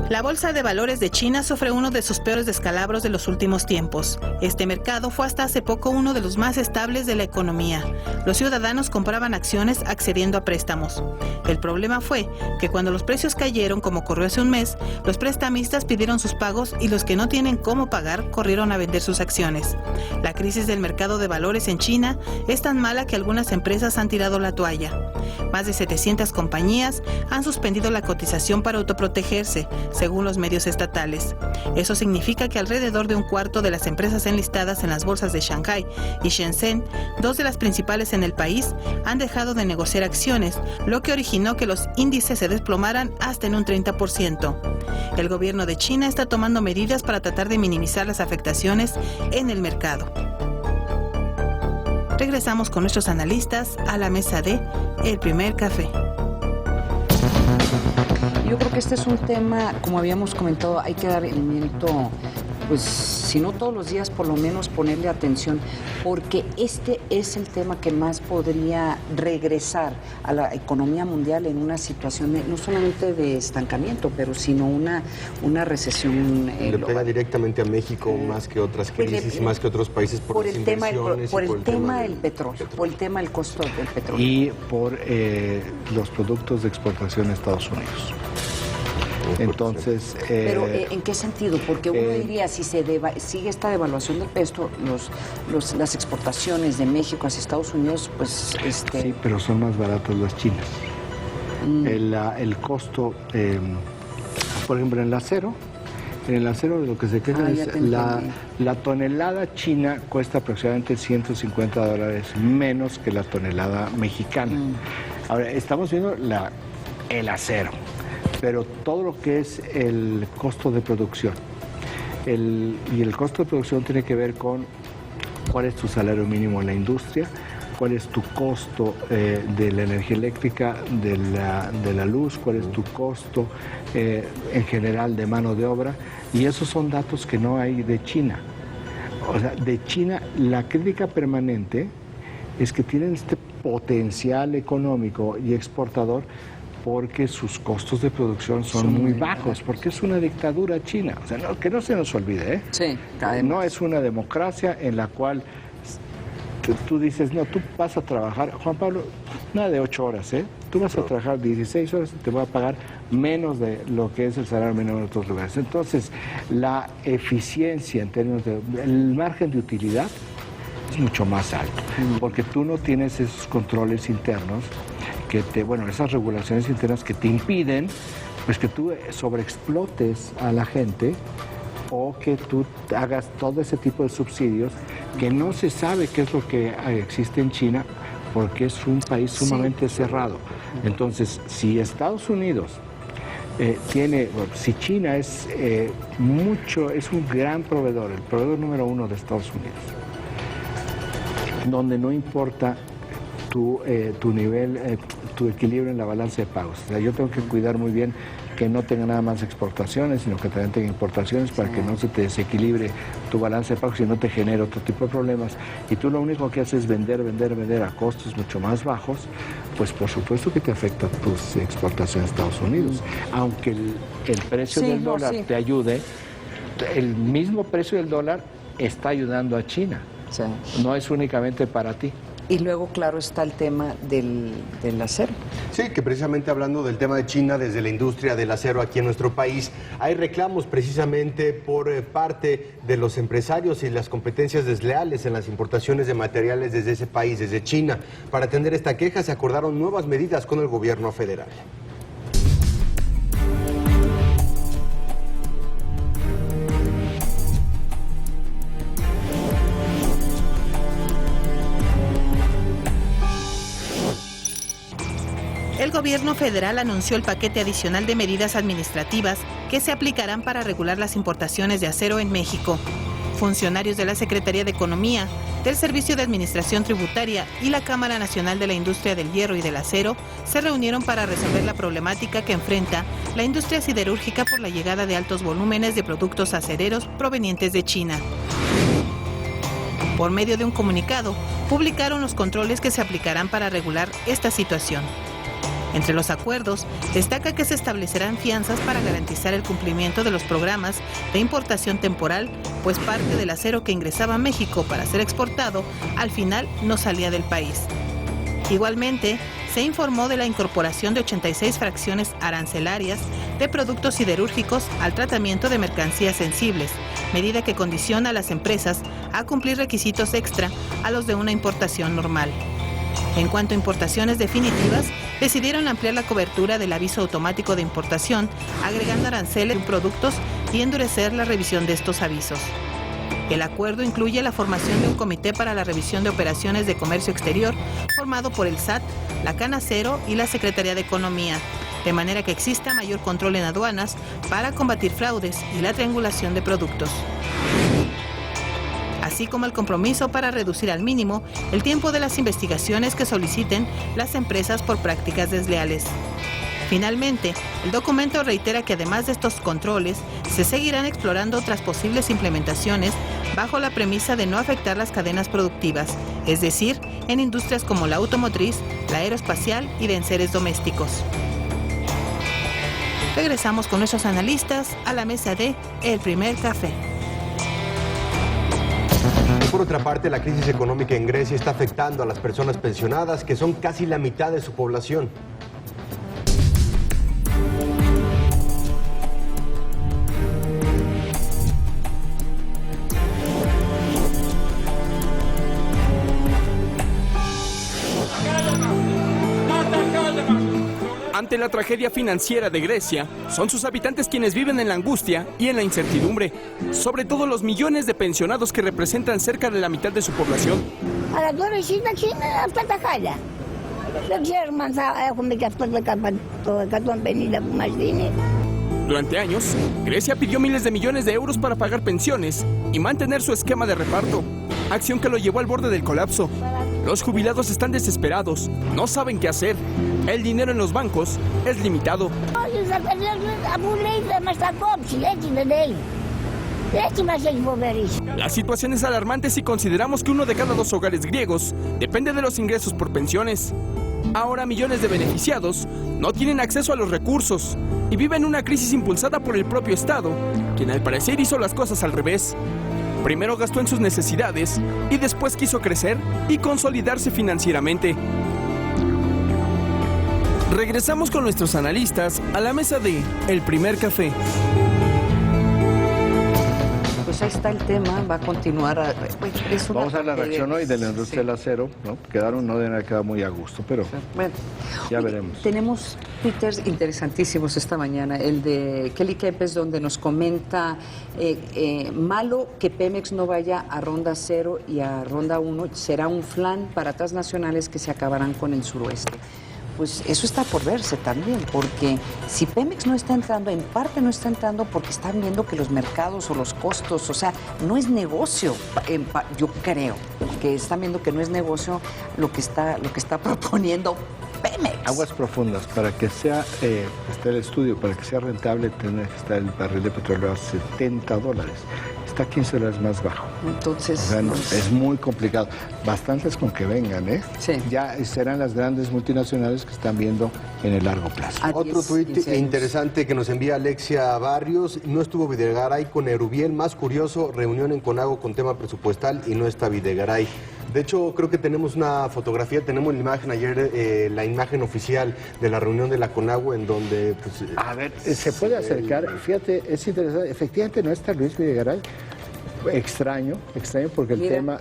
La Bolsa de Valores de China sufre uno de sus peores descalabros de los últimos tiempos. Este mercado fue hasta hace poco uno de los más estables de la economía. Los ciudadanos compraban acciones accediendo a préstamos. El problema fue que cuando los precios cayeron, como ocurrió hace un mes, los prestamistas pidieron sus pagos y los que no tienen cómo pagar corrieron a vender sus acciones. La crisis del mercado de valores en China es tan mala que algunas empresas han tirado la toalla. Más de 700 compañías han suspendido la cotización para autoprotegerse, según los medios estatales. Eso significa que alrededor de un cuarto de las empresas enlistadas en las bolsas de Shanghái y Shenzhen, dos de las principales en el país, han dejado de negociar acciones, lo que originó que los índices se desplomaran hasta en un 30%. El gobierno de China está tomando medidas para tratar de minimizar las afectaciones en el mercado. Regresamos con nuestros analistas a la mesa de El Primer Café. Yo creo que este es un tema, como habíamos comentado, hay que dar el mérito, pues si no todos los días, por lo menos ponerle atención, porque este es el tema que más podría regresar a la economía mundial en una situación no solamente de estancamiento, pero sino una recesión le pega directamente a México más que otras crisis, más que otros países por el tema del petróleo, por el tema del costo del petróleo. Y por los productos de exportación a Estados Unidos. Entonces, pero ¿en qué sentido? Porque uno diría, si sigue esta devaluación del peso, las exportaciones de México hacia Estados Unidos, pues... Sí, pero son más baratas las chinas. El costo, por ejemplo, en el acero de lo que se queja es la tonelada china cuesta aproximadamente $150 menos que la tonelada mexicana. Ahora, estamos viendo el acero. Pero todo lo que es el costo de producción, y el costo de producción tiene que ver con cuál es tu salario mínimo en la industria, cuál es tu costo de la energía eléctrica, de la luz, cuál es tu costo en general de mano de obra, y esos son datos que no hay de China. O sea, de China la crítica permanente es que tienen este potencial económico y exportador, porque sus costos de producción son muy bajos, porque es una dictadura china. O sea, que no se nos olvide, ¿eh? Sí, no es una democracia en la cual tú dices, no, tú vas a trabajar, Juan Pablo, nada de 8 horas, ¿eh? Tú vas a trabajar 16 horas y te voy a pagar menos de lo que es el salario mínimo en otros lugares. Entonces, la eficiencia en términos el margen de utilidad es mucho más alto, porque tú no tienes esos controles internos esas regulaciones internas que te impiden pues que tú sobreexplotes a la gente o que tú hagas todo ese tipo de subsidios que no se sabe qué es lo que existe en China, porque es un país sumamente cerrado. Entonces, si Estados Unidos si China es un gran proveedor, el proveedor número 1 de Estados Unidos, donde no importa tu nivel, tu equilibrio en la balanza de pagos. O sea, yo tengo que cuidar muy bien que no tenga nada más exportaciones, sino que también tenga importaciones para que no se te desequilibre tu balance de pagos y no te genere otro tipo de problemas. Y tú lo único que haces es vender a costos mucho más bajos, pues por supuesto que te afecta tus exportaciones a Estados Unidos. Aunque el precio del dólar te ayude, el mismo precio del dólar está ayudando a China. Sí. No es únicamente para ti. Y luego, claro, está el tema del acero. Sí, que precisamente hablando del tema de China, desde la industria del acero aquí en nuestro país, hay reclamos precisamente por parte de los empresarios y las competencias desleales en las importaciones de materiales desde ese país, desde China. Para atender esta queja se acordaron nuevas medidas con el gobierno federal. El gobierno federal anunció el paquete adicional de medidas administrativas que se aplicarán para regular las importaciones de acero en México. Funcionarios de la Secretaría de Economía, del Servicio de Administración Tributaria y la Cámara Nacional de la Industria del Hierro y del Acero se reunieron para resolver la problemática que enfrenta la industria siderúrgica por la llegada de altos volúmenes de productos acereros provenientes de China. Por medio de un comunicado, publicaron los controles que se aplicarán para regular esta situación. Entre los acuerdos, destaca que se establecerán fianzas para garantizar el cumplimiento de los programas de importación temporal, pues parte del acero que ingresaba a México para ser exportado, al final no salía del país. Igualmente, se informó de la incorporación de 86 fracciones arancelarias de productos siderúrgicos al tratamiento de mercancías sensibles, medida que condiciona a las empresas a cumplir requisitos extra a los de una importación normal. En cuanto a importaciones definitivas, decidieron ampliar la cobertura del aviso automático de importación, agregando aranceles en productos y endurecer la revisión de estos avisos. El acuerdo incluye la formación de un comité para la revisión de operaciones de comercio exterior, formado por el SAT, la Canacero y la Secretaría de Economía, de manera que exista mayor control en aduanas para combatir fraudes y la triangulación de productos, así como el compromiso para reducir al mínimo el tiempo de las investigaciones que soliciten las empresas por prácticas desleales. Finalmente, el documento reitera que además de estos controles, se seguirán explorando otras posibles implementaciones bajo la premisa de no afectar las cadenas productivas, es decir, en industrias como la automotriz, la aeroespacial y de enseres domésticos. Regresamos con nuestros analistas a la mesa de El Primer Café. Por otra parte, la crisis económica en Grecia está afectando a las personas pensionadas, que son casi la mitad de su población. Ante la tragedia financiera de Grecia, son sus habitantes quienes viven en la angustia y en la incertidumbre, sobre todo los millones de pensionados que representan cerca de la mitad de su población. Durante años, Grecia pidió miles de millones de euros para pagar pensiones y mantener su esquema de reparto, acción que lo llevó al borde del colapso. Los jubilados están desesperados, no saben qué hacer. El dinero en los bancos es limitado. La situación es alarmante si consideramos que 1 de cada 2 hogares griegos depende de los ingresos por pensiones. Ahora millones de beneficiados no tienen acceso a los recursos y viven una crisis impulsada por el propio Estado, quien al parecer hizo las cosas al revés. Primero gastó en sus necesidades y después quiso crecer y consolidarse financieramente. Regresamos con nuestros analistas a la mesa de El Primer Café. Pues ahí está el tema, va a continuar. Vamos a la reacción hoy de la industria del acero, ¿no? No deben haber quedado muy a gusto, pero bueno, ya veremos. Tenemos twitters interesantísimos esta mañana, el de Kelly Kempes, donde nos comenta malo que Pemex no vaya a ronda 0 y a ronda 1, será un flan para transnacionales que se acabarán con el suroeste. Pues eso está por verse también, porque si Pemex no está entrando, en parte no está entrando porque están viendo que los mercados o los costos, o sea, no es negocio, yo creo que están viendo que no es negocio lo que está proponiendo Pemex. Aguas profundas, para que sea, está el estudio, para que sea rentable, tiene que estar el barril de petróleo a $70. Está $15 más bajo. Entonces, o sea, es muy complicado. Bastantes con que vengan, ¿eh? Sí. Ya serán las grandes multinacionales que están viendo en el largo plazo. Otro tuit interesante que nos envía Alexia Barrios: no estuvo Videgaray con Erubiel, más curioso, reunión en Conago con tema presupuestal y no está Videgaray. De hecho, creo que tenemos una fotografía, tenemos la imagen ayer, la imagen oficial de la reunión de la Conago, en donde... Pues, a ver, se puede acercar, fíjate, es interesante, efectivamente no está Luis Videgaray. Extraño porque el tema,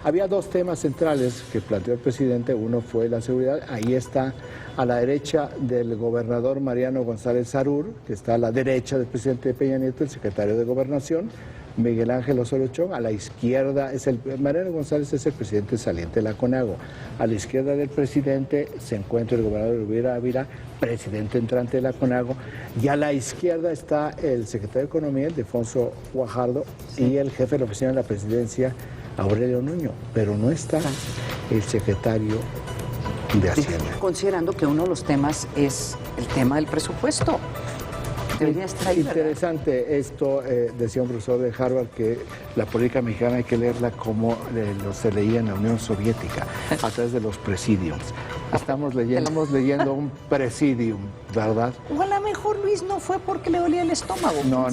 había 2 temas centrales que planteó el presidente. Uno fue la seguridad, ahí está a la derecha del gobernador Mariano González Sarur, que está a la derecha del presidente Peña Nieto, el secretario de Gobernación, Miguel Ángel Osorio Chong. A la izquierda, Mariano González es el presidente saliente de la Conago. A la izquierda del presidente se encuentra el gobernador Rubira Ávila, presidente entrante de la Conago, y a la izquierda está el secretario de Economía, Ildefonso Guajardo, y el jefe de la oficina de la presidencia, Aurelio Nuño, pero no está el secretario de Hacienda. Considerando que uno de los temas es el tema del presupuesto. Debería estar ahí, interesante esto, decía un profesor de Harvard, que la política mexicana hay que leerla como se leía en la Unión Soviética, a través de los presidiums. Estamos leyendo un Presidium, ¿verdad? O a lo mejor Luis no fue porque le dolía el estómago. No.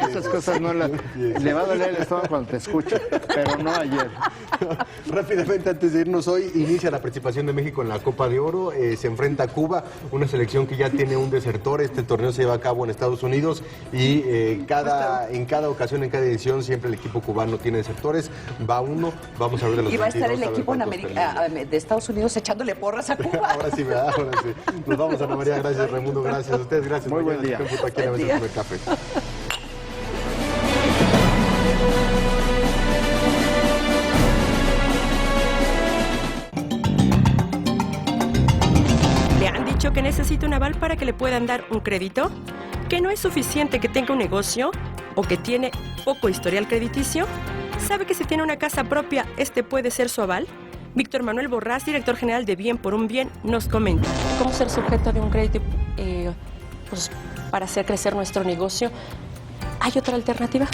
Esas cosas no las... Le va a doler el estómago cuando te escuche, pero no ayer. Rápidamente, antes de irnos hoy, inicia la participación de México en la Copa de Oro. Se enfrenta a Cuba, una selección que ya tiene un desertor. Este torneo se lleva a cabo en Estados Unidos y en cada ocasión, en cada edición, siempre el equipo cubano tiene desertores. Va uno, vamos a ver de los 22. Y va a estar el equipo de Estados Unidos echándole porras a Cuba. Ahora sí, ¿verdad? Ahora sí. Nos vamos, Ana María. Gracias, Raimundo. Gracias a ustedes. Gracias. Muy buen día. Aquí en la mesa con el café. ¿Le han dicho que necesita un aval para que le puedan dar un crédito? ¿Que no es suficiente que tenga un negocio o que tiene poco historial crediticio? ¿Sabe que si tiene una casa propia, este puede ser su aval? Víctor Manuel Borrás, director general de Bien por un Bien, nos comenta. ¿Cómo ser sujeto de un crédito para hacer crecer nuestro negocio? ¿Hay otra alternativa?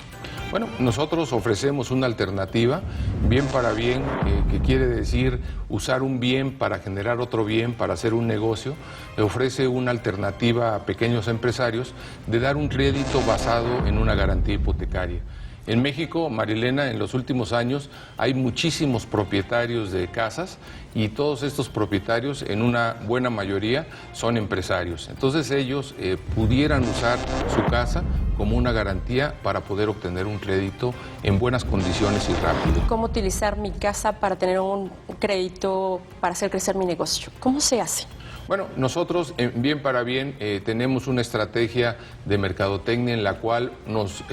Bueno, nosotros ofrecemos una alternativa, bien para bien, que quiere decir usar un bien para generar otro bien, para hacer un negocio. Ofrece una alternativa a pequeños empresarios de dar un crédito basado en una garantía hipotecaria. En México, Marilena, en los últimos años hay muchísimos propietarios de casas y todos estos propietarios, en una buena mayoría, son empresarios. Entonces ellos pudieran usar su casa como una garantía para poder obtener un crédito en buenas condiciones y rápido. ¿Cómo utilizar mi casa para tener un crédito para hacer crecer mi negocio? ¿Cómo se hace? Bueno, nosotros en Bien para Bien tenemos una estrategia de mercadotecnia en la cual nos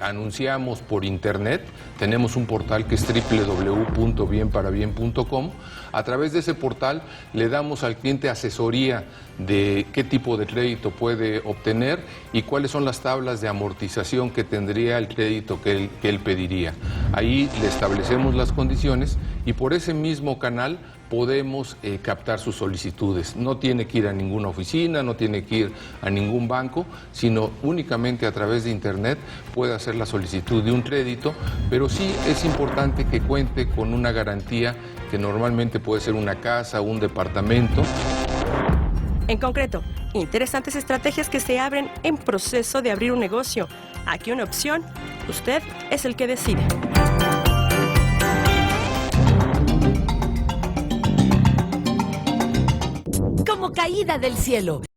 anunciamos por internet. Tenemos un portal que es www.bienparabien.com. A través de ese portal le damos al cliente asesoría de qué tipo de crédito puede obtener y cuáles son las tablas de amortización que tendría el crédito que él pediría. Ahí le establecemos las condiciones y por ese mismo canal podemos captar sus solicitudes. No tiene que ir a ninguna oficina, no tiene que ir a ningún banco, sino únicamente a través de internet puede hacer la solicitud de un crédito, pero sí es importante que cuente con una garantía que normalmente puede ser una casa o un departamento. En concreto, interesantes estrategias que se abren en proceso de abrir un negocio. Aquí una opción, usted es el que decide. Como caída del cielo.